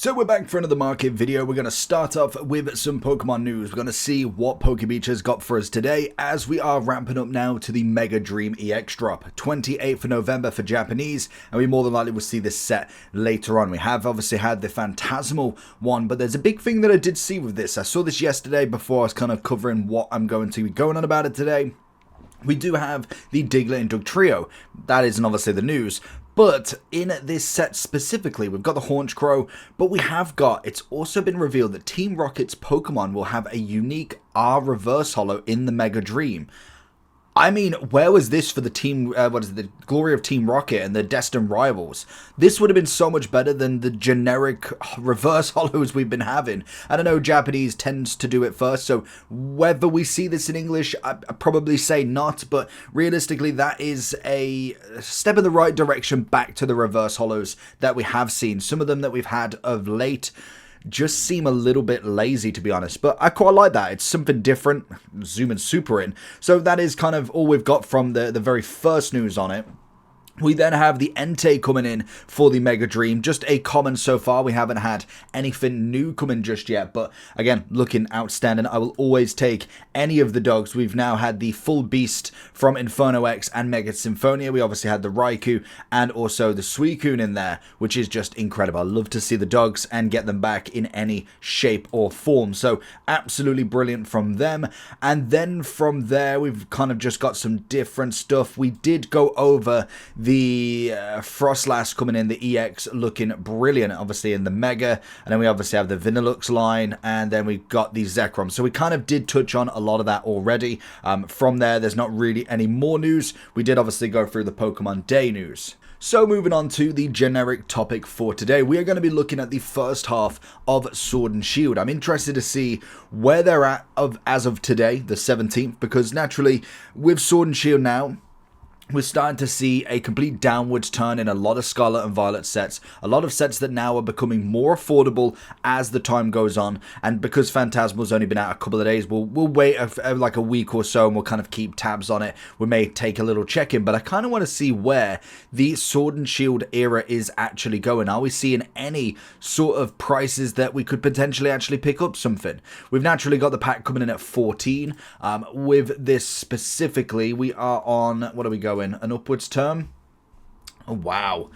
So we're back for another market video. We're going to start off with some Pokemon news. We're going to see what Pokebeach has got for us today as we are ramping up now to the Mega Dream EX drop. 28th of November for Japanese, and we more than likely will see this set later on. We have obviously had the Phantasmal one, but there's a big thing that I did see with this. I saw this yesterday before I was kind of covering what I'm going to be going on about it today. We do have the Diglett and Dugtrio. That isn't obviously the news. But in this set specifically, we've got the Haunch Crow, but we have got, it's also been revealed that Team Rocket's Pokemon will have a unique R Reverse Holo in the Mega Dream. I mean, where was this for the team, the glory of Team Rocket and the destined rivals? This would have been so much better than the generic reverse holos we've been having. I don't know, Japanese tends to do it first, so whether we see this in English, I'd probably say not, but realistically that is a step in the right direction back to the reverse holos that we have seen. Some of them that we've had of late just seem a little bit lazy, to be honest, but I quite like that. It's something different, zooming super in. So that is kind of all we've got from the very first news on it. We then have the Entei coming in for the Mega Dream. Just a common so far. We haven't had anything new coming just yet. But again, looking outstanding. I will always take any of the dogs. We've now had the full beast from Inferno X and Mega Symphonia. We obviously had the Raikou and also the Suicune in there, which is just incredible. I love to see the dogs and get them back in any shape or form. So absolutely brilliant from them. And then from there, we've kind of just got some different stuff. We did go over the Frostlass coming in, the EX looking brilliant, obviously in the Mega, and then we obviously have the Vanillux line, and then we got the Zekrom. So we kind of did touch on a lot of that already. From there's not really any more news. We did obviously go through the Pokemon Day news. So moving on to the generic topic for today, we are going to be looking at the first half of Sword and Shield. I'm interested to see where they're at as of today, the 17th, because naturally with Sword and Shield now, we're starting to see a complete downwards turn in a lot of Scarlet and Violet sets. A lot of sets that now are becoming more affordable as the time goes on. And because Phantasmal's only been out a couple of days, we'll wait like a week or so and we'll kind of keep tabs on it. We may take a little check-in, but I kind of want to see where the Sword and Shield era is actually going. Are we seeing any sort of prices that we could potentially actually pick up something? We've naturally got the pack coming in at 14. With this specifically, we are on, what are we going? An upwards term. Oh, wow.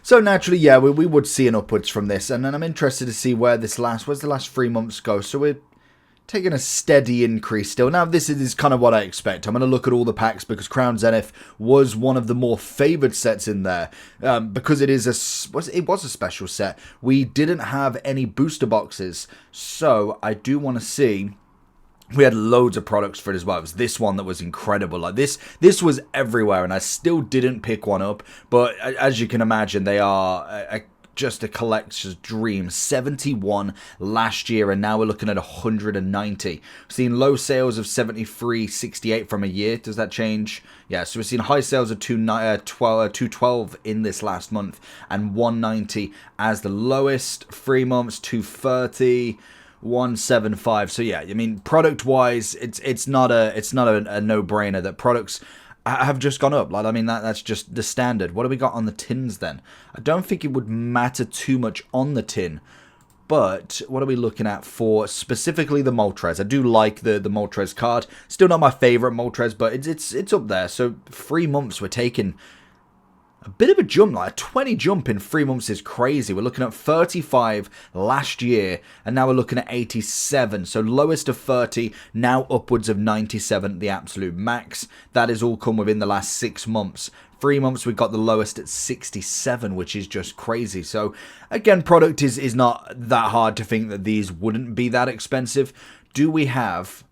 So naturally, yeah, we would see an upwards from this, and then I'm interested to see where's the last 3 months go. So we're taking a steady increase still. Now this is kind of what I expect. I'm going to look at all the packs because Crown Zenith was one of the more favoured sets in there, because it was a special set. We didn't have any booster boxes, so I do want to see. We had loads of products for it as well. It was this one that was incredible. Like this was everywhere, and I still didn't pick one up. But as you can imagine, they are just a collector's dream. 71 last year, and now we're looking at 190. We've seen low sales of 73.68 from a year. Does that change? Yeah, so we've seen high sales of 212 in this last month, and 190 as the lowest. 3 months, 230. 175. So yeah, I mean, product wise, it's not a no-brainer that products have just gone up. Like, I mean, that's just the standard. What do we got on the tins then? I don't think it would matter too much on the tin, but what are we looking at for specifically the Moltres? I do like the Moltres card. Still not my favorite Moltres, but it's up there. So 3 months we're taking a bit of a jump. Like a 20 jump in 3 months is crazy. We're looking at 35 last year, and now we're looking at 87. So lowest of 30, now upwards of 97, the absolute max. That has all come within the last 6 months. 3 months we got the lowest at 67, which is just crazy. So again, product is not that hard to think that these wouldn't be that expensive. Do we have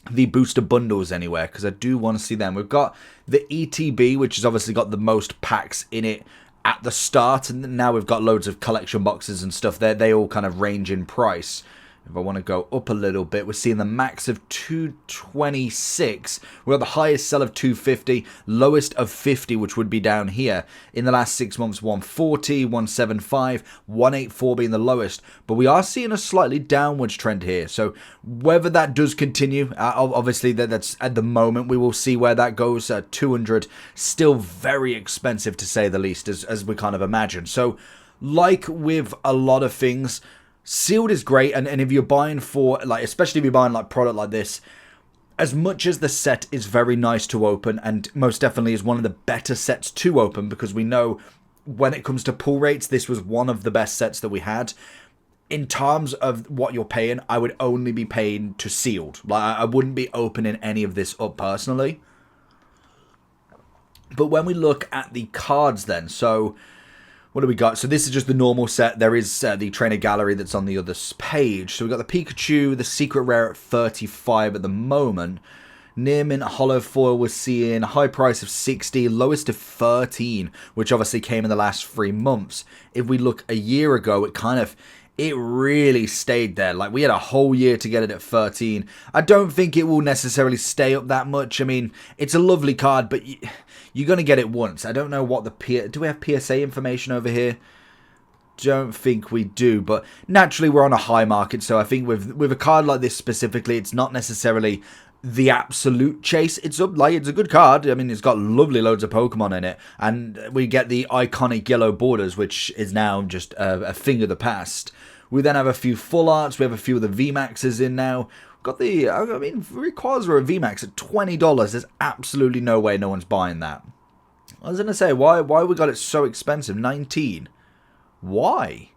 the booster bundles anywhere? Because I do want to see them. We've got the ETB, which has obviously got the most packs in it at the start, and now we've got loads of collection boxes and stuff there. They all kind of range in price. If I want to go up a little bit, we're seeing the max of 226. We're at the highest sell of 250, lowest of 50, which would be down here. In the last 6 months, 140, 175, 184 being the lowest. But we are seeing a slightly downwards trend here. So whether that does continue, obviously that's at the moment. We will see where that goes. 200, still very expensive to say the least, as we kind of imagine. So like with a lot of things, sealed is great, and if you're buying for, like, especially if you're buying like product like this, as much as the set is very nice to open, and most definitely is one of the better sets to open, because we know when it comes to pull rates, this was one of the best sets that we had. In terms of what you're paying, I would only be paying to sealed. Like, I wouldn't be opening any of this up personally. But when we look at the cards then, so what do we got? So this is just the normal set. There is the trainer gallery that's on the other page. So we've got the Pikachu, the secret rare at 35 at the moment. Near mint hollow foil we're seeing a high price of 60, lowest of 13, which obviously came in the last 3 months. If we look a year ago, it really stayed there. Like, we had a whole year to get it at 13. I don't think it will necessarily stay up that much. I mean, it's a lovely card, but you're going to get it once. I don't know what do we have PSA information over here? Don't think we do, but naturally we're on a high market, so I think with a card like this specifically, it's not necessarily the absolute chase. It's a good card. I mean, it's got lovely loads of Pokemon in it, and we get the iconic yellow borders, which is now just a thing of the past. We then have a few full arts. We have a few of the VMAXs in now. Got the, I mean, Rayquaza VMAX at $20. There's absolutely no way no one's buying that. I was gonna say, why we got it so expensive? 19. Why?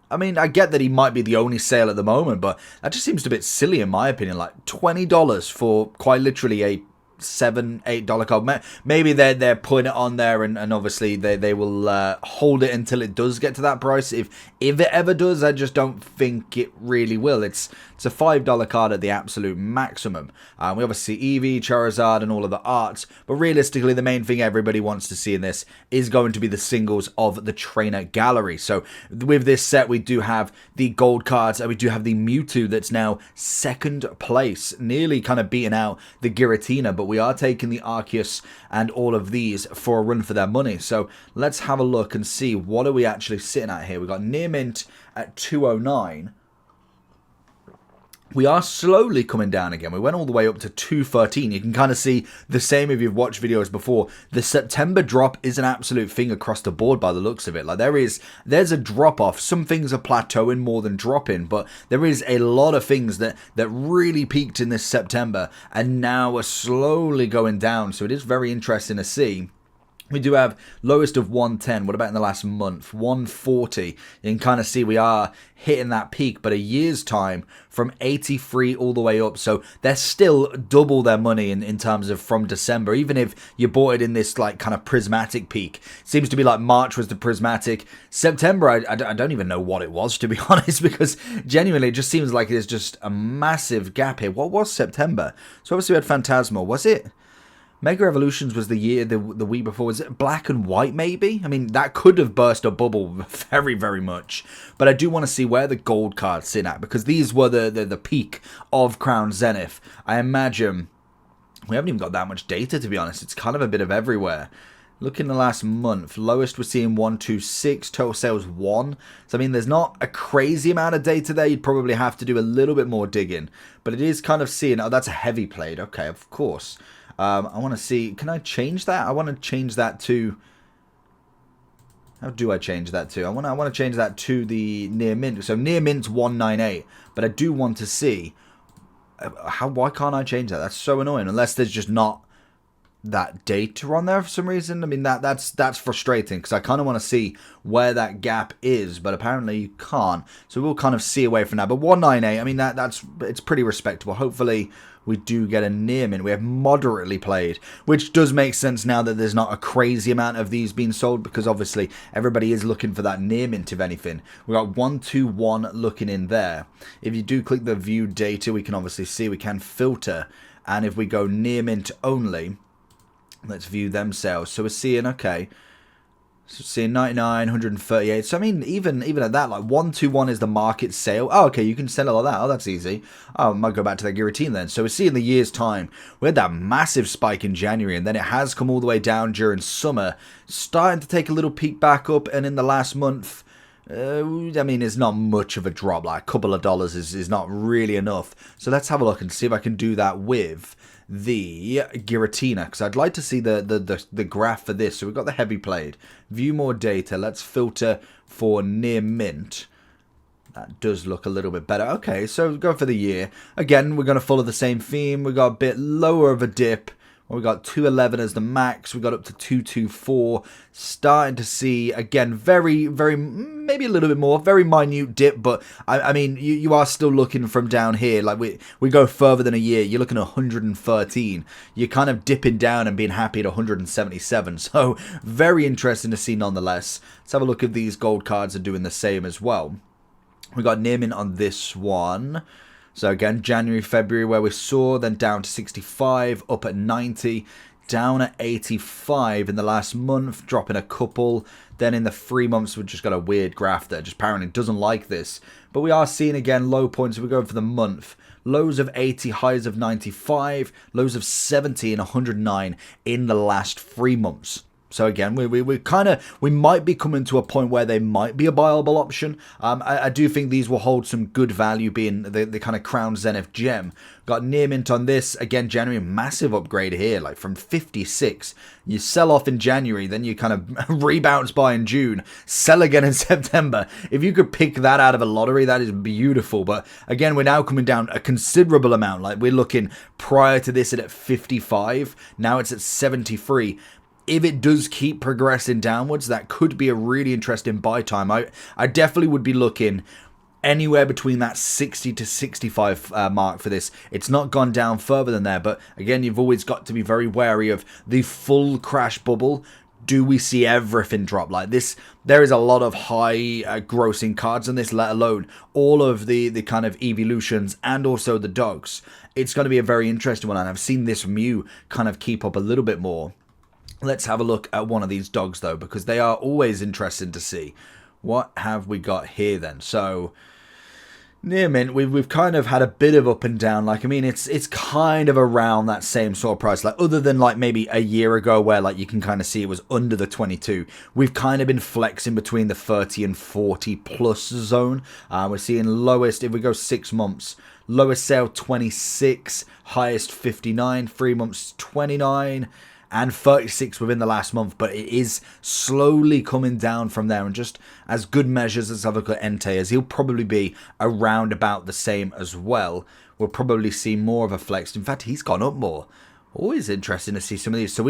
I mean, I get that he might be the only sale at the moment, but that just seems a bit silly in my opinion. Like, $20 for quite literally a $7, $8 card. Maybe they're putting it on there, and obviously they will hold it until it does get to that price. If it ever does, I just don't think it really will. It's a $5 card at the absolute maximum. We obviously see Eevee, Charizard, and all of the arts, but realistically, the main thing everybody wants to see in this is going to be the singles of the trainer gallery. So with this set, we do have the gold cards, and we do have the Mewtwo that's now 2nd place, nearly kind of beating out the Giratina, but we are taking the Arceus and all of these for a run for their money. So let's have a look and see what are we actually sitting at here. We've got near mint at 209. We are slowly coming down again. We went all the way up to 213. You can kind of see the same if you've watched videos before. The September drop is an absolute thing across the board by the looks of it. Like, there's a drop off. Some things are plateauing more than dropping, but there is a lot of things that really peaked in this September and now are slowly going down. So it is very interesting to see. We do have lowest of 110. What about in the last month? 140. You can kind of see we are hitting that peak, but a year's time from 83 all the way up. So they're still double their money in terms of from December. Even if you bought it in this like kind of prismatic peak. Seems to be like March was the prismatic. September, I don't even know what it was, to be honest, because genuinely it just seems like there's just a massive gap here. What was September? So obviously we had Phantasmal. Was it? Mega Evolutions was the week before. Was it Black and White, maybe? I mean, that could have burst a bubble very, very much. But I do want to see where the gold cards sit at, because these were the peak of Crown Zenith. I imagine we haven't even got that much data, to be honest. It's kind of a bit of everywhere. Look in the last month. Lowest we're seeing 126. Total sales 1. So, I mean, there's not a crazy amount of data there. You'd probably have to do a little bit more digging. But it is kind of seeing... Oh, that's a heavy plate. Okay, of course. I want to see, can I change that? I want to change that to, how do I change that to? I want to change that to the near mint. So near mint's 198, but I do want to see, why can't I change that? That's so annoying, unless there's just not that data on there for some reason. I mean, that's frustrating, because I kind of want to see where that gap is, but apparently you can't. So we'll kind of see away from that. But 198, I mean, it's pretty respectable. Hopefully we do get a near mint. We have moderately played, which does make sense now that there's not a crazy amount of these being sold, because obviously everybody is looking for that near mint, if anything. We got 121 looking in there. If you do click the view data, we can obviously see we can filter, and if we go near mint only, let's view them sales. So we're seeing, okay, so seeing 99, 138. So I mean, even at that, like 121 is the market sale. Oh, okay, you can sell it like that. Oh, that's easy. Oh, I might go back to that Giratina then. So we're seeing the year's time. We had that massive spike in January, and then it has come all the way down during summer, starting to take a little peak back up, and in the last month, I mean, it's not much of a drop. Like a couple of dollars is not really enough. So let's have a look and see if I can do that with the Giratina, because I'd like to see the graph for this. So we've got the heavy played. View more data. Let's filter for near mint. That does look a little bit better. Okay, so go for the year. Again, we're going to follow the same theme. We got a bit lower of a dip. We got 211 as the max. We got up to 224. Starting to see, again, very, maybe a little bit more. Very minute dip, but I mean, you are still looking from down here. Like, we go further than a year. You're looking at 113. You're kind of dipping down and being happy at 177. So, very interesting to see nonetheless. Let's have a look if these gold cards are doing the same as well. We got near mint on this one. So again, January, February, where we saw, then down to 65, up at 90, down at 85 in the last month, dropping a couple. Then in the 3 months, we've just got a weird graph that just apparently doesn't like this. But we are seeing, again, low points. We're going for the month. Lows of 80, highs of 95, lows of 70 and 109 in the last 3 months. So again, we might be coming to a point where they might be a buyable option. I do think these will hold some good value, being the kind of crown Zenith gem. Got near mint on this again. January, massive upgrade here, like from 56. You sell off in January, then you kind of rebounce by in June, sell again in September. If you could pick that out of a lottery, that is beautiful. But again, we're now coming down a considerable amount. Like we're looking prior to this at 55. Now it's at 73. If it does keep progressing downwards, that could be a really interesting buy time. I definitely would be looking anywhere between that 60 to 65 mark for this. It's not gone down further than there, but again, you've always got to be very wary of the full crash bubble. Do we see everything drop like this? There is a lot of high grossing cards in this, let alone all of the kind of evolutions and also the dogs. It's going to be a very interesting one, and I've seen this Mew kind of keep up a little bit more. Let's have a look at one of these dogs, though, because they are always interesting to see. What have we got here, then? So, near mint, we've kind of had a bit of up and down. Like, I mean, it's kind of around that same sort of price. Like, other than, like, maybe a year ago where, like, you can kind of see it was under the 22. We've kind of been flexing between the 30 and 40 plus zone. We're seeing lowest, if we go 6 months, lowest sale 26, highest 59, 3 months 29, and 36 within the last month, but it is slowly coming down from there. And just as good measures as I've looked at Entei, as he'll probably be around about the same as well. We'll probably see more of a flex. In fact, he's gone up more. Always interesting to see some of these. So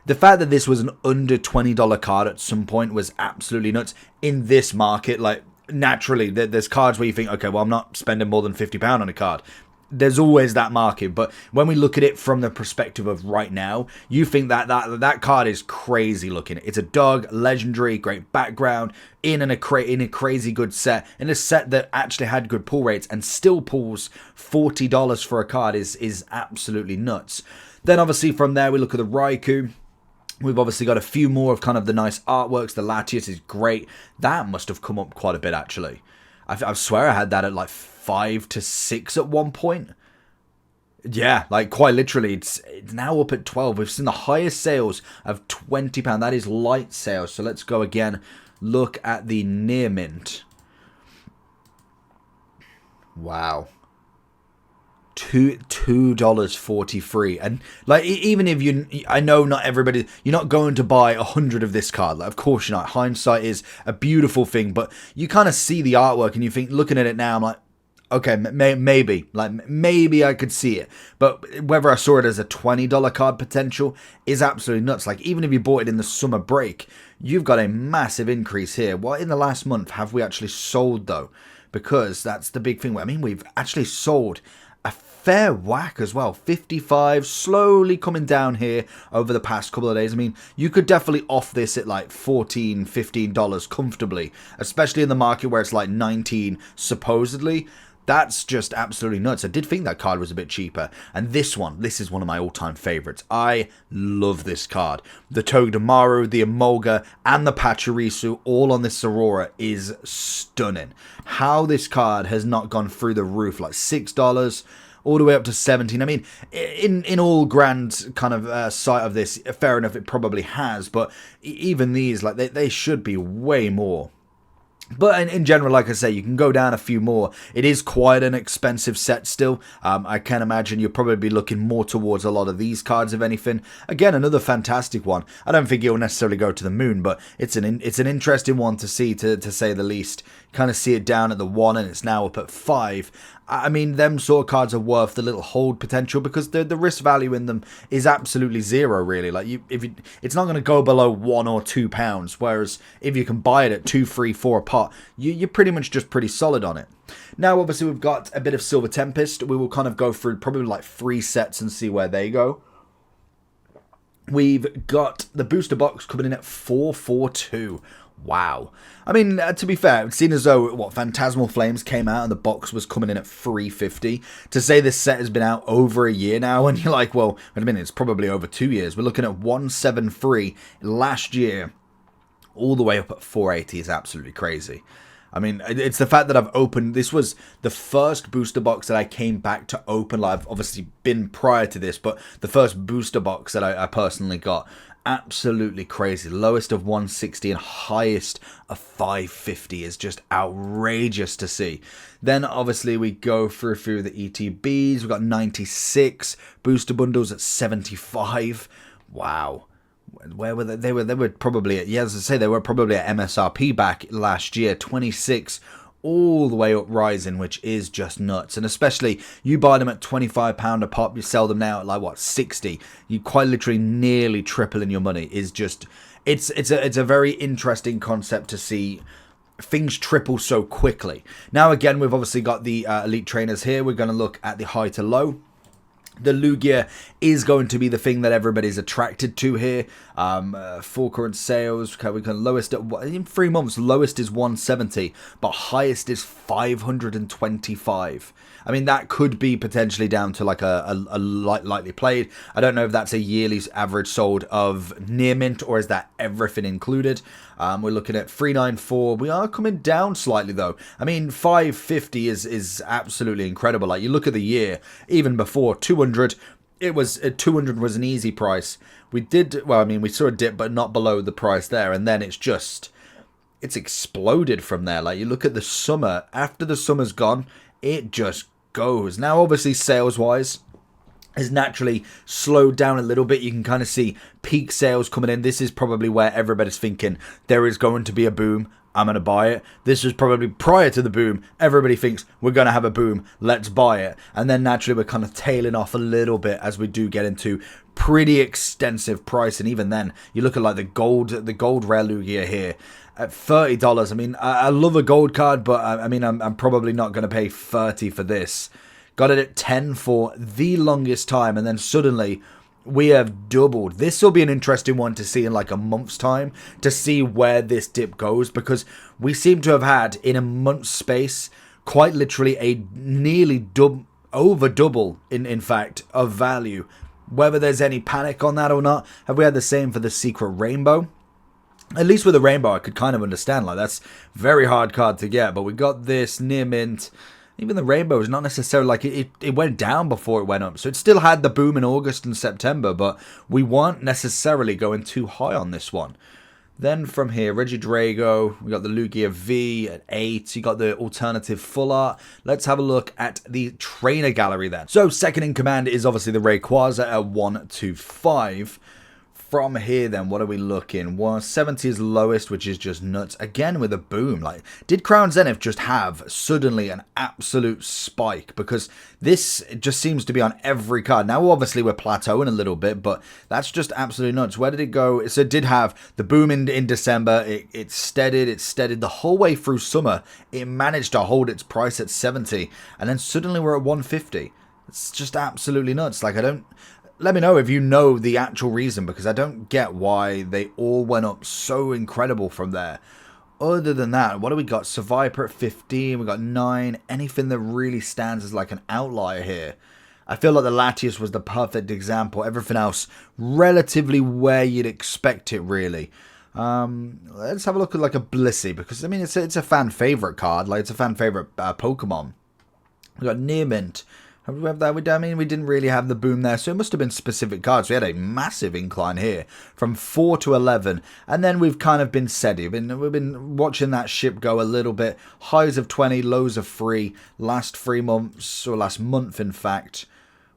the fact that this was an under $20 card at some point was absolutely nuts in this market. Like, naturally, there's cards where you think, okay, well, I'm not spending more than £50 on a card. There's always that market, but when we look at it from the perspective of right now, you think that card is crazy looking. It's a dog, legendary, great background, in a crazy good set, in a set that actually had good pull rates and still pulls $40 for a card is absolutely nuts. Then obviously from there we look at the Raikou. We've obviously got a few more of kind of the nice artworks. The Latias is great. That must have come up quite a bit actually. I swear I had that at like 5 to 6 at one point. Yeah, like quite literally, it's now up at 12. We've seen the highest sales of £20. That is light sales. So let's go again. Look at the near mint. Wow. $2.43, and like even if I know not everybody, you're not going to buy 100 of this card. Like, of course you're not. Hindsight is a beautiful thing, but you kind of see the artwork and you think, looking at it now, I'm like, okay, maybe I could see it, but whether I saw it as a $20 card potential is absolutely nuts. Like, even if you bought it in the summer break, you've got a massive increase here. What in the last month have we actually sold though? Because that's the big thing. I mean, we've actually sold a fair whack as well. 55, slowly coming down here over the past couple of days. I mean, you could definitely off this at like $14, $15 comfortably, especially in the market where it's like 19 supposedly. That's just absolutely nuts. I did think that card was a bit cheaper. And this is one of my all-time favorites. I love this card. The Togedemaru, the Emolga, and the Pachirisu all on this Aurora is stunning. How this card has not gone through the roof, like $6 all the way up to 17. I mean, in all grand kind of sight of this, fair enough, it probably has. But even these, like they should be way more. But in general, like I say, you can go down a few more. It is quite an expensive set still. I can imagine you'll probably be looking more towards a lot of these cards, if anything. Again, another fantastic one. I don't think it will necessarily go to the moon, but it's an interesting one to see, to say the least. Kind of see it down at the 1, and it's now up at 5. I mean, them sort of cards are worth the little hold potential because the risk value in them is absolutely zero, really. Like, it's not going to go below £1 or £2. Whereas if you can buy it at 2, 3, 4 a pot, you're pretty much just pretty solid on it. Now, obviously, we've got a bit of Silver Tempest. We will kind of go through probably like 3 sets and see where they go. We've got the booster box coming in at 442. Wow. I mean, to be fair, it seemed as though, Phantasmal Flames came out and the box was coming in at 350. To say this set has been out over a year now, and you're like, well, wait a minute, it's probably over 2 years. We're looking at 173 last year, all the way up at 480 is absolutely crazy. I mean, it's the fact that I've opened, this was the first booster box that I came back to open. Like, I've obviously been prior to this, but the first booster box that I personally got. Absolutely crazy. Lowest of 160 and highest of 550 is just outrageous to see. Then obviously we go through the ETBs. We've got 96 booster bundles at 75. Wow. Where were they? They were probably at, as I say, they were probably at MSRP back last year. 26 all the way up rising, which is just nuts. And especially you buy them at £25 a pop, you sell them now at like 60. You quite literally nearly tripling your money. Is just it's a very interesting concept to see things triple so quickly. Now again, we've obviously got the elite trainers here. We're going to look at the high to low. The Lugia is going to be the thing that everybody's attracted to here. Full current sales, we can lowest in 3 months. Lowest is 170, but highest is 525. I mean, that could be potentially down to like a lightly played. I don't know if that's a yearly average sold of near mint or is that everything included. We're looking at 394. We are coming down slightly though. I mean, 550 is absolutely incredible. Like, you look at the year, even before 200, it was 200 was an easy price. We did, well, I mean, we saw a dip, but not below the price there, and then it's exploded from there. Like, you look at the summer, after the summer's gone, it just goes. Now, obviously, sales-wise, has naturally slowed down a little bit. You can kind of see peak sales coming in. This is probably where everybody's thinking there is going to be a boom. I'm going to buy it. This was probably prior to the boom. Everybody thinks we're going to have a boom. Let's buy it. And then naturally we're kind of tailing off a little bit as we do get into pretty extensive price. And even then, you look at like the gold rare Lugia here at $30. I mean, I love a gold card, but I mean, I'm probably not going to pay 30 for this. Got it at 10 for the longest time, and then suddenly we have doubled. This will be an interesting one to see in like a month's time, to see where this dip goes, because we seem to have had in a month's space quite literally a nearly over double in fact of value. Whether there's any panic on that or not. Have we had the same for the secret rainbow? At least with the rainbow I could kind of understand, like that's very hard card to get, but we got this near mint. Even the rainbow is not necessarily like it went down before it went up. So it still had the boom in August and September, but we weren't necessarily going too high on this one. Then from here, Regidrago, we got the Lugia V at 8. You got the alternative full art. Let's have a look at the trainer gallery then. So second in command is obviously the Rayquaza at 125. From here then, what are we looking? 170 is lowest, which is just nuts. Again with a boom. Like, did Crown Zenith just have suddenly an absolute spike? Because this just seems to be on every card. Now obviously we're plateauing a little bit, but that's just absolutely nuts. Where did it go? So it did have the boom in December. It steadied the whole way through summer. It managed to hold its price at 70, and then suddenly we're at 150. It's just absolutely nuts. Like, let me know if you know the actual reason, because I don't get why they all went up so incredible from there. Other than that, what do we got? Survivor at 15, we got 9. Anything that really stands as like an outlier here? I feel like the Latias was the perfect example. Everything else relatively where you'd expect it, really. Let's have a look at like a Blissey, because I mean, it's a fan favorite card. Like, it's a fan favorite Pokemon. We got Near Mint. Have we have that? I mean, we didn't really have the boom there, so it must have been specific cards. We had a massive incline here from 4 to 11, and then we've kind of been steady. We've been watching that ship go a little bit. Highs of 20, lows of 3. Last 3 months, or last month, in fact,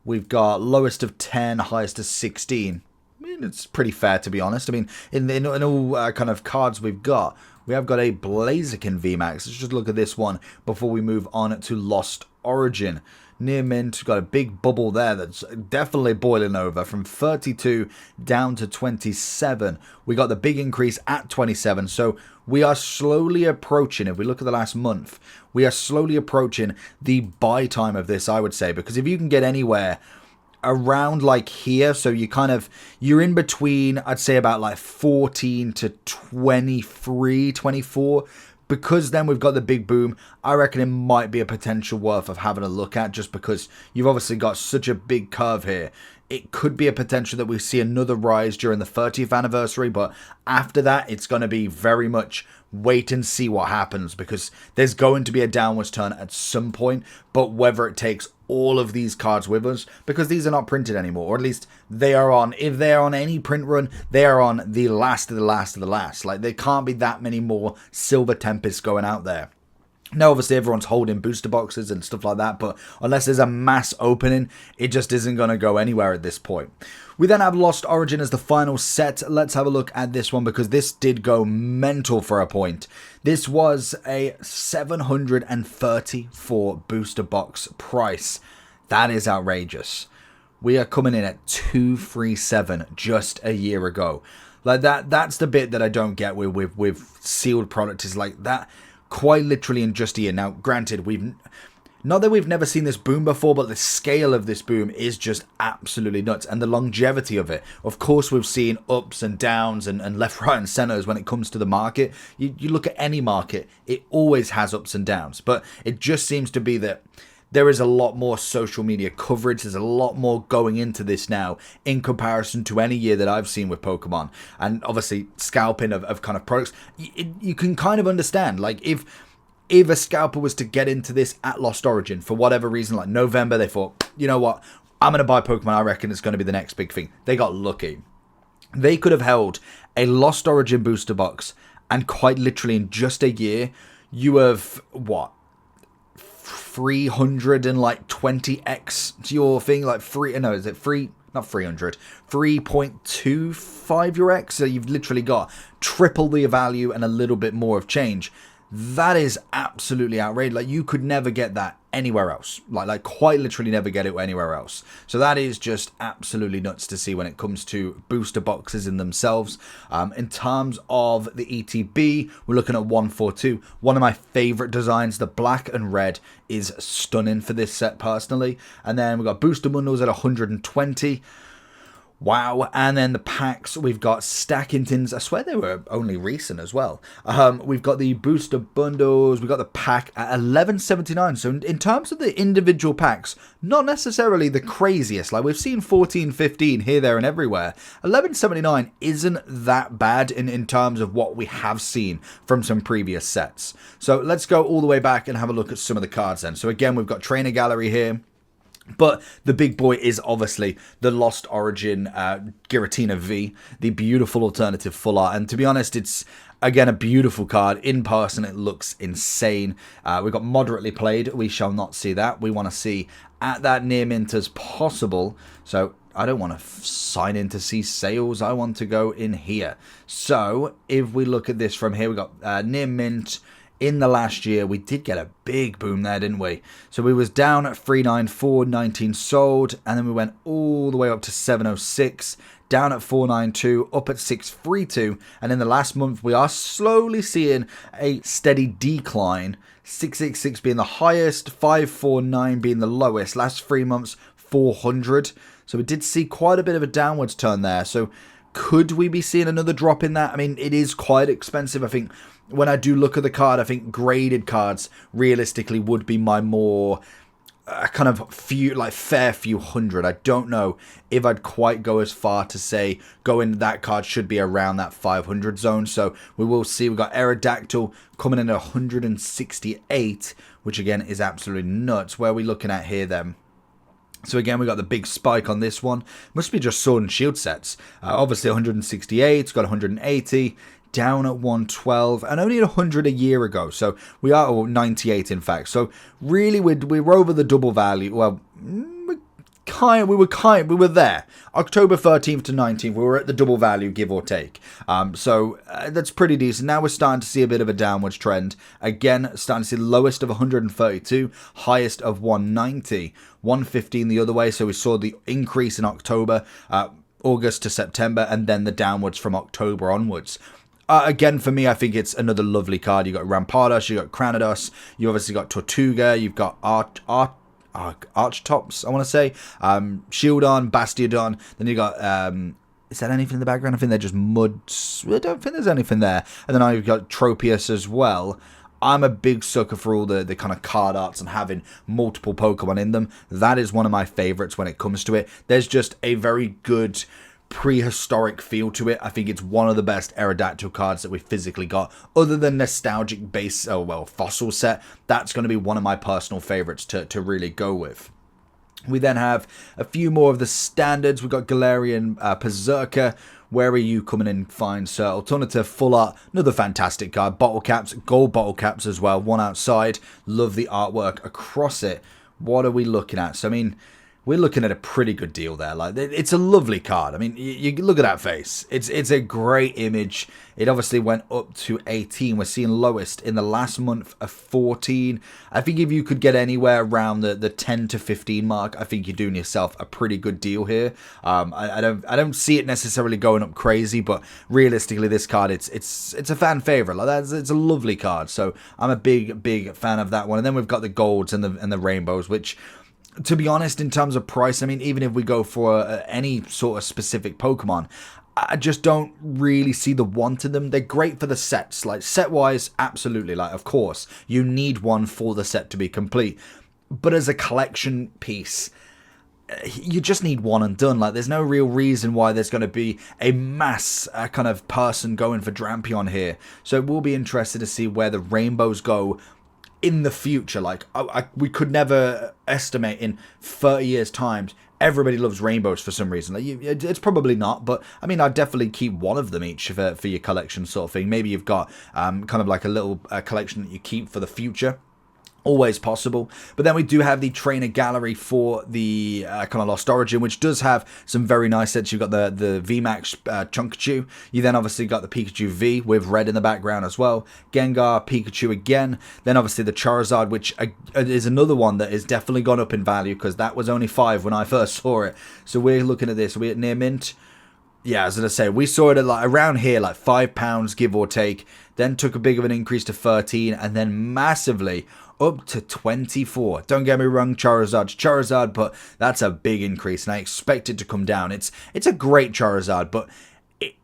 we've got lowest of 10, highest of 16. I mean, it's pretty fair, to be honest. I mean, in all kind of cards we have got a Blaziken VMAX. Let's just look at this one before we move on to Lost Origin. Near mint, got a big bubble there that's definitely boiling over from 32 down to 27. We got the big increase at 27, so we are slowly approaching, if we look at the last month, we are slowly approaching the buy time of this, I would say, because if you can get anywhere around like here, so you're in between, I'd say about like 14 to 23, 24, because then we've got the big boom. I reckon it might be a potential worth of having a look at, just because you've obviously got such a big curve here. It could be a potential that we see another rise during the 30th anniversary, but after that, it's going to be very much wait and see what happens, because there's going to be a downwards turn at some point, but whether it takes all of these cards with us, because these are not printed anymore, or at least they are on, if they're on any print run, they are on the last of the last of the last. Like, there can't be that many more Silver Tempests going out there. Now, obviously, everyone's holding booster boxes and stuff like that, but unless there's a mass opening, it just isn't going to go anywhere at this point. We then have Lost Origin as the final set. Let's have a look at this one, because this did go mental for a point. This was a 734 booster box price. That is outrageous. We are coming in at 237 just a year ago. Like, that's the bit that I don't get with sealed product, is like that. Quite literally in just a year. Now, granted, not that we've never seen this boom before, but the scale of this boom is just absolutely nuts. And the longevity of it. Of course, we've seen ups and downs and left, right, and centers when it comes to the market. You look at any market, it always has ups and downs. But it just seems to be that there is a lot more social media coverage. There's a lot more going into this now in comparison to any year that I've seen with Pokemon. And obviously, scalping of kind of products. You can kind of understand, like, if a scalper was to get into this at Lost Origin, for whatever reason, like November, they thought, you know what, I'm going to buy Pokemon. I reckon it's going to be the next big thing. They got lucky. They could have held a Lost Origin booster box, and quite literally in just a year, you have, what, 320x to your thing, like is it free? Not 300, 3.25 your X. So you've literally got triple the value and a little bit more of change. That is absolutely outrageous. Like, you could never get that anywhere else. Like quite literally never get it anywhere else. So that is just absolutely nuts to see when it comes to booster boxes in themselves. In terms of the ETB, we're looking at 142. One of my favorite designs, the black and red, is stunning for this set personally. And then we've got booster bundles at 120. Wow. And then the packs, we've got Stackingtons. I swear they were only recent as well. We've got the booster bundles. We've got the pack at 11.79. So in terms of the individual packs, not necessarily the craziest. Like, we've seen 14, 15 here, there, and everywhere. 11.79 isn't that bad in terms of what we have seen from some previous sets. So let's go all the way back and have a look at some of the cards then. So again, we've got Trainer Gallery here. But the big boy is obviously the Lost Origin Giratina V, the beautiful alternative full art. And to be honest, it's, again, a beautiful card. In person, it looks insane. We've got moderately played. We shall not see that. We want to see at that near mint as possible. So I don't want to sign in to see sales. I want to go in here. So if we look at this from here, we've got near mint. In the last year, we did get a big boom there, didn't we? So we was down at 394, 19 sold, and then we went all the way up to 706, down at 492, up at 632, and in the last month, we are slowly seeing a steady decline, 666 being the highest, 549 being the lowest, last 3 months, 400. So we did see quite a bit of a downwards turn there. So could we be seeing another drop in that? I mean, it is quite expensive. I think when I do look at the card, I think graded cards realistically would be my more kind of fair few hundred. I don't know if I'd quite go as far to say that card should be around that 500 zone. So we will see. We've got Aerodactyl coming in at 168, which again is absolutely nuts. Where are we looking at here then? So again, we got the big spike on this one. Must be just sword and shield sets. Obviously 168, it's got 180, down at 112, and only 100 a year ago. So we are 98 in fact. So really, we're over the double value. Well, we were there. October 13th to 19th, we were at the double value, give or take. So that's pretty decent. Now we're starting to see a bit of a downwards trend. Again, starting to see the lowest of 132, highest of 190, 115 the other way. So we saw the increase in October, August to September, and then the downwards from October onwards. Again, for me, I think it's another lovely card. You got Rampardos, you got Cranados, you obviously got Tortuga, you've got Archtops, I want to say, Shieldon, Bastiodon, then you got, is that anything in the background? I think they're just muds. I don't think there's anything there. And then I've got Tropius as well. I'm a big sucker for all the kind of card arts and having multiple Pokemon in them. That is one of my favorites when it comes to it. There's just a very good prehistoric feel to it. I think it's one of the best Aerodactyl cards that we physically got, other than nostalgic base, fossil set. That's going to be one of my personal favorites to really go with. We then have a few more of the standards. We've got Galarian Berserker. Where are you coming in fine, sir? Alternative Full Art, another fantastic card. Bottle caps, gold bottle caps as well, one outside. Love the artwork across it. What are we looking at? So I mean, we're looking at a pretty good deal there. Like, it's a lovely card. I mean, you look at that face. It's a great image. It obviously went up to 18. We're seeing lowest in the last month of 14. I think if you could get anywhere around the 10 to 15 mark, I think you're doing yourself a pretty good deal here. I don't see it necessarily going up crazy, but realistically, this card it's a fan favorite. Like, it's a lovely card. So I'm a big fan of that one. And then we've got the golds and the rainbows, which, to be honest, in terms of price, I mean, even if we go for any sort of specific Pokemon, I just don't really see the want in them. They're great for the sets. Like, set-wise, absolutely. Like, of course, you need one for the set to be complete. But as a collection piece, you just need one and done. Like, there's no real reason why there's going to be a mass kind of person going for Drampion here. So we'll be interested to see where the rainbows go in the future. Like, we could never estimate in 30 years times everybody loves rainbows for some reason. Like, it's probably not, but I mean, I'd definitely keep one of them each for your collection sort of thing. Maybe you've got kind of like a little collection that you keep for the future. Always possible. But then we do have the trainer gallery for the kind of Lost Origin, which does have some very nice sets. You've got the VMAX Chunkachu. You then obviously got the Pikachu V with red in the background as well. Gengar, Pikachu again. Then obviously the Charizard, which is another one that is definitely gone up in value, because that was only 5 when I first saw it. So we're looking at this. We're at near mint. Yeah, as I say, we saw it at like around here, like £5, give or take. Then took a big of an increase to 13, and then massively up to 24. Don't get me wrong, Charizard's Charizard, but that's a big increase, and I expect it to come down. It's a great Charizard, but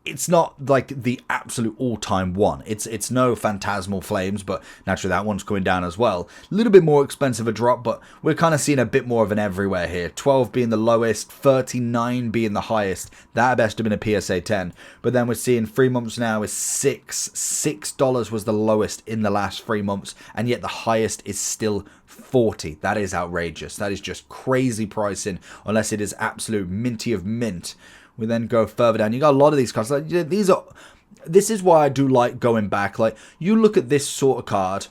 it's not like the absolute all-time one. It's no Phantasmal Flames, but naturally that one's going down as well. A little bit more expensive a drop, but we're kind of seeing a bit more of an everywhere here. 12 being the lowest, 39 being the highest. That best have been a PSA 10. But then we're seeing 3 months now is $6 was the lowest in the last 3 months, and yet the highest is still 40. That is outrageous. That is just crazy pricing, unless it is absolute minty of mint. We then go further down. You got a lot of these cards. Like, this is why I do like going back. Like, you look at this sort of card,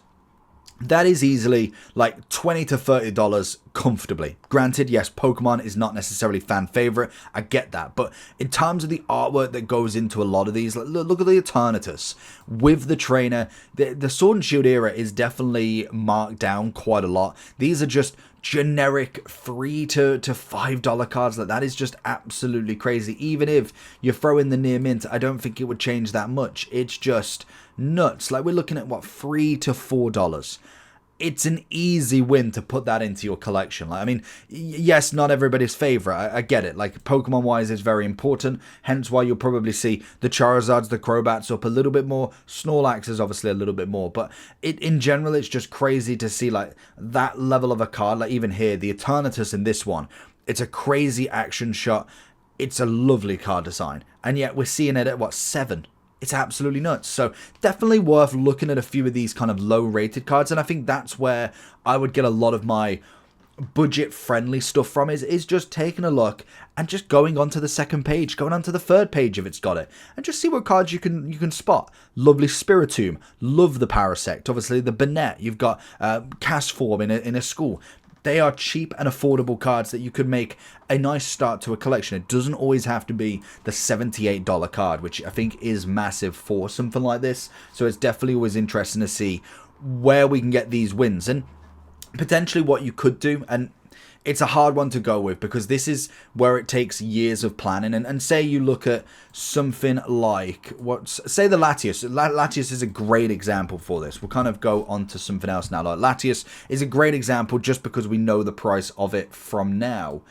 that is easily like $20 to $30 comfortably. Granted, yes, Pokemon is not necessarily fan favorite. I get that. But in terms of the artwork that goes into a lot of these, look at the Eternatus with the trainer. The Sword and Shield era is definitely marked down quite a lot. These are just generic $3 to $5 cards. That is just absolutely crazy. Even if you throw in the near mint, I don't think it would change that much. It's just nuts. Like, we're looking at what, $3 to $4. It's an easy win to put that into your collection. Like, I mean, yes, not everybody's favorite. I get it. Like, Pokemon wise is very important, hence why you'll probably see the Charizards, the Crobats up a little bit more. Snorlax is obviously a little bit more, but in general, it's just crazy to see like that level of a card. Like, even here, the Eternatus in this one, it's a crazy action shot. It's a lovely card design, and yet we're seeing it at what, 7? It's absolutely nuts. So definitely worth looking at a few of these kind of low rated cards. And I think that's where I would get a lot of my budget-friendly stuff from is just taking a look and just going onto the second page, going onto the third page if it's got it, and just see what cards you can spot. Lovely Spiritomb, love the Parasect, obviously the Banette, you've got Castform in a school. They are cheap and affordable cards that you could make a nice start to a collection. It doesn't always have to be the $78 card, which I think is massive for something like this. So it's definitely always interesting to see where we can get these wins. And potentially what you could do, and it's a hard one to go with because this is where it takes years of planning. And say you look at something like, say the Latias. Latias is a great example for this. We'll kind of go on to something else now. Like Latias is a great example just because we know the price of it from now.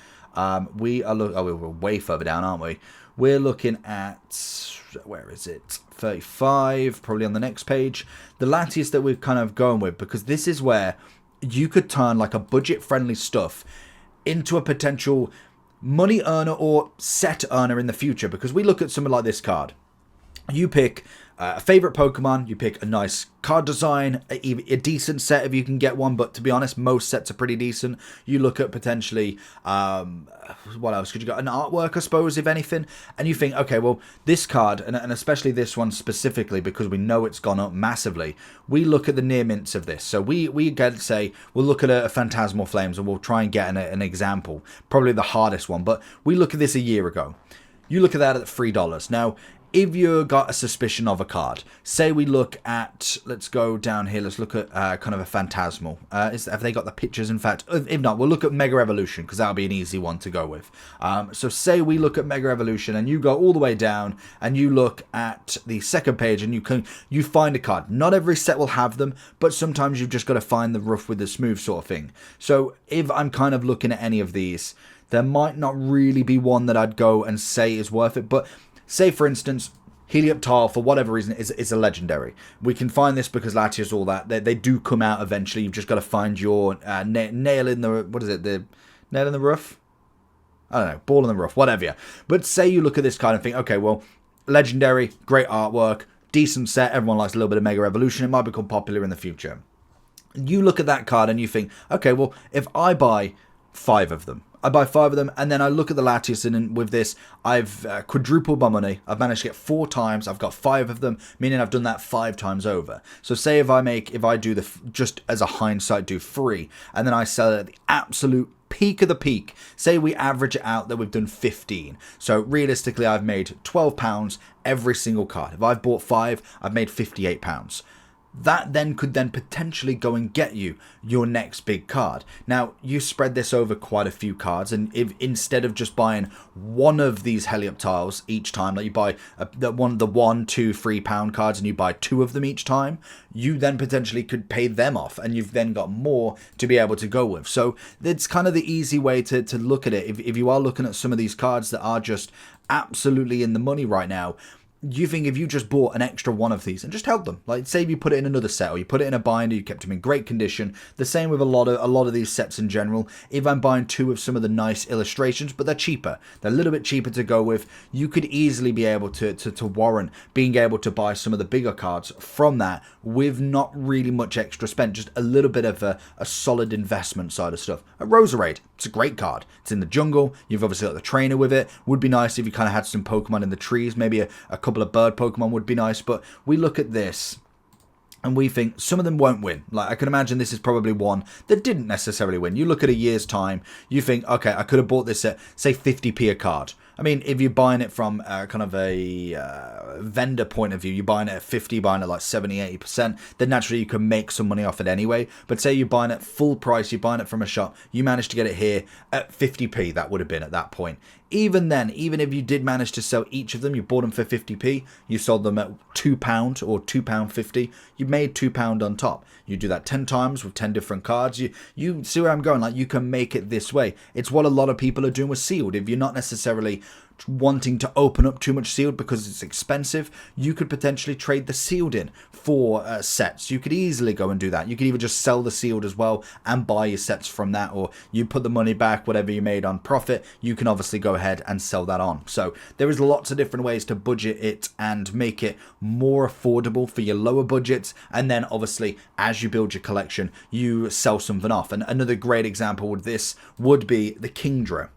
We're way further down, aren't we? We're looking at, where is it? 35, probably on the next page. The Latias that we're kind of going with, because this is where you could turn like a budget-friendly stuff into a potential money earner or set earner in the future. Because we look at something like this card. You pick a favorite Pokemon, you pick a nice card design, a decent set if you can get one, but to be honest, most sets are pretty decent. You look at potentially, what else could you got? An artwork, I suppose, if anything, and you think, okay, well, this card, and especially this one specifically, because we know it's gone up massively, we look at the near mints of this. So we get, say, we'll look at a Phantasmal Flames, and we'll try and get an example, probably the hardest one, but we look at this a year ago. You look at that at $3. Now, if you got a suspicion of a card, say we look at, let's go down here, let's look at kind of a Phantasmal. Have they got the pictures, in fact? If not, we'll look at Mega Evolution, because that'll be an easy one to go with. So say we look at Mega Evolution, and you go all the way down, and you look at the second page, and you find a card. Not every set will have them, but sometimes you've just got to find the rough with the smooth sort of thing. So if I'm kind of looking at any of these, there might not really be one that I'd go and say is worth it, but say, for instance, Helioptile, for whatever reason, is a legendary. We can find this because Latias, all that, they do come out eventually. You've just got to find your nail in the, what is it, the nail in the rough? I don't know, ball in the rough, whatever. Yeah. But say you look at this card and think, okay, well, legendary, great artwork, decent set, everyone likes a little bit of Mega Evolution, it might become popular in the future. You look at that card and you think, okay, well, if I buy 5 of them, and then I look at the Latias, and with this, I've quadrupled my money. I've managed to get 4 times. I've got 5 of them, meaning I've done that 5 times over. So say if I do just as a hindsight, do 3, and then I sell it at the absolute peak of the peak. Say we average it out that we've done 15. So realistically, I've made £12 every single card. If I've bought 5, I've made £58. That then could then potentially go and get you your next big card. Now, you spread this over quite a few cards, and if instead of just buying one of these Helioptiles each time, like you buy the 1, 2, £3 cards, and you buy 2 of them each time, you then potentially could pay them off, and you've then got more to be able to go with. So it's kind of the easy way to look at it. If you are looking at some of these cards that are just absolutely in the money right now, you think if you just bought an extra one of these and just held them, like say you put it in another set, or you put it in a binder, you kept them in great condition. The same with a lot of these sets in general. If I'm buying 2 of some of the nice illustrations, but they're cheaper, they're a little bit cheaper to go with, you could easily be able to warrant being able to buy some of the bigger cards from that with not really much extra spent, just a little bit of a solid investment side of stuff. A Roserade, it's a great card. It's in the jungle. You've obviously got the trainer with it. Would be nice if you kind of had some Pokemon in the trees. Maybe a couple of bird Pokemon would be nice. But we look at this and we think some of them won't win. Like, I can imagine this is probably one that didn't necessarily win. You look at a year's time, you think, okay, I could have bought this at, say, 50p a card. I mean, if you're buying it from kind of a vendor point of view, you're buying it at 50, buying it like 70, 80%, then naturally you can make some money off it anyway. But say you're buying it full price, you're buying it from a shop, you managed to get it here at 50p, that would have been at that point. Even then, even if you did manage to sell each of them, you bought them for 50p, you sold them at £2 or £2.50, you made £2 on top. You do that 10 times with 10 different cards. You see where I'm going? Like, you can make it this way. It's what a lot of people are doing with sealed. If you're not necessarily wanting to open up too much sealed because it's expensive, you could potentially trade the sealed in for sets. You could easily go and do that. You could even just sell the sealed as well and buy your sets from that, or you put the money back, whatever you made on profit, you can obviously go ahead and sell that on. So there is lots of different ways to budget it and make it more affordable for your lower budgets, and then obviously as you build your collection, you sell something off. And another great example with this would be the Kingdra.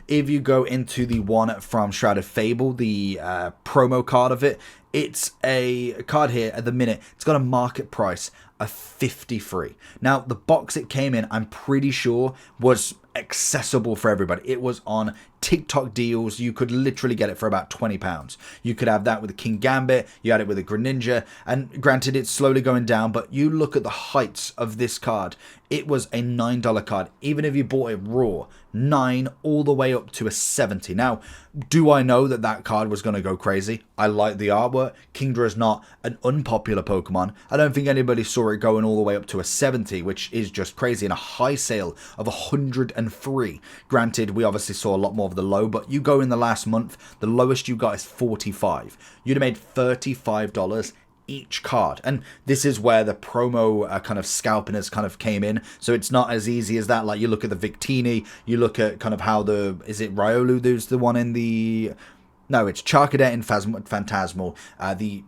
If you go into the one from Shrouded Fable, the promo card of it, it's a card here at the minute. It's got a market price of 53. Now, the box it came in, I'm pretty sure, was accessible for everybody. It was on TikTok deals. You could literally get it for about £20. You could have that with a King Gambit, you had it with a Greninja, and granted it's slowly going down, but you look at the heights of this card, it was a $9 card, even if you bought it raw, 9 all the way up to a 70. Now, do I know that that card was going to go crazy? I like the artwork. Kingdra is not an unpopular Pokemon. I don't think anybody saw it going all the way up to a 70, which is just crazy, and a high sale of 103. Granted, we obviously saw a lot more of the low, but you go in the last month, the lowest you got is 45. You'd have made $35 each card, and this is where the promo kind of scalping has kind of came in. So it's not as easy as that. Like, you look at the Victini, you look at kind of how is it Riolu who's the one in the, no, it's Charcadet in Phantasmal, the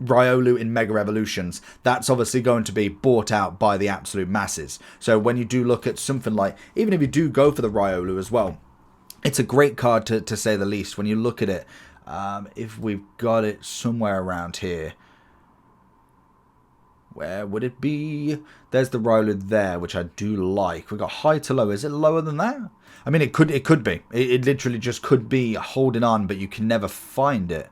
Riolu in Mega Evolutions, that's obviously going to be bought out by the absolute masses. So when you do look at something like, even if you do go for the Riolu as well, it's a great card to say the least. When you look at it, if we've got it somewhere around here, where would it be? There's the Riolu there, which I do like. We've got high to low. Is it lower than that? I mean, it could be. It literally just could be holding on, but you can never find it.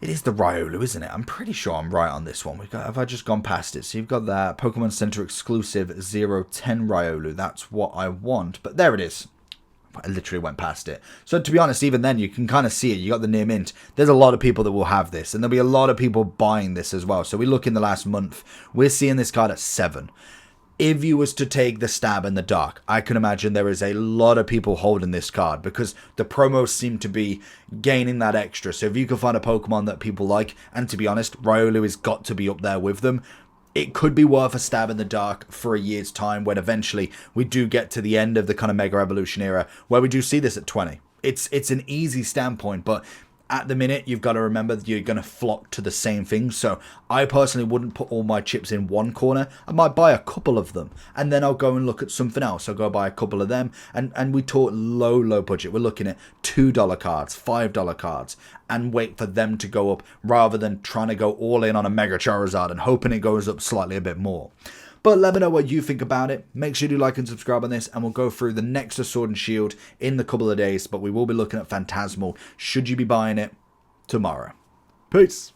It is the Riolu, isn't it? I'm pretty sure I'm right on this one. Have I just gone past it? So you've got that Pokemon Center exclusive 010 Riolu. That's what I want. But there it is. I literally went past it. So to be honest, even then, you can kind of see it. You got the near mint. There's a lot of people that will have this, and there'll be a lot of people buying this as well. So we look in the last month, we're seeing this card at 7. If you was to take the stab in the dark, I can imagine there is a lot of people holding this card because the promos seem to be gaining that extra. So if you can find a Pokemon that people like, and to be honest, Riolu has got to be up there with them, it could be worth a stab in the dark for a year's time when eventually we do get to the end of the kind of Mega Evolution era where we do see this at 20. It's an easy standpoint, but at the minute, you've got to remember that you're going to flock to the same thing. So I personally wouldn't put all my chips in one corner. I might buy a couple of them, and then I'll go and look at something else. I'll go buy a couple of them, and we talk low budget. We're looking at $2 cards, $5 cards, and wait for them to go up rather than trying to go all in on a Mega Charizard and hoping it goes up slightly a bit more. But let me know what you think about it. Make sure you like and subscribe on this, and we'll go through the next Sword and Shield in the couple of days. But we will be looking at Phantasmal. Should you be buying it tomorrow? Peace.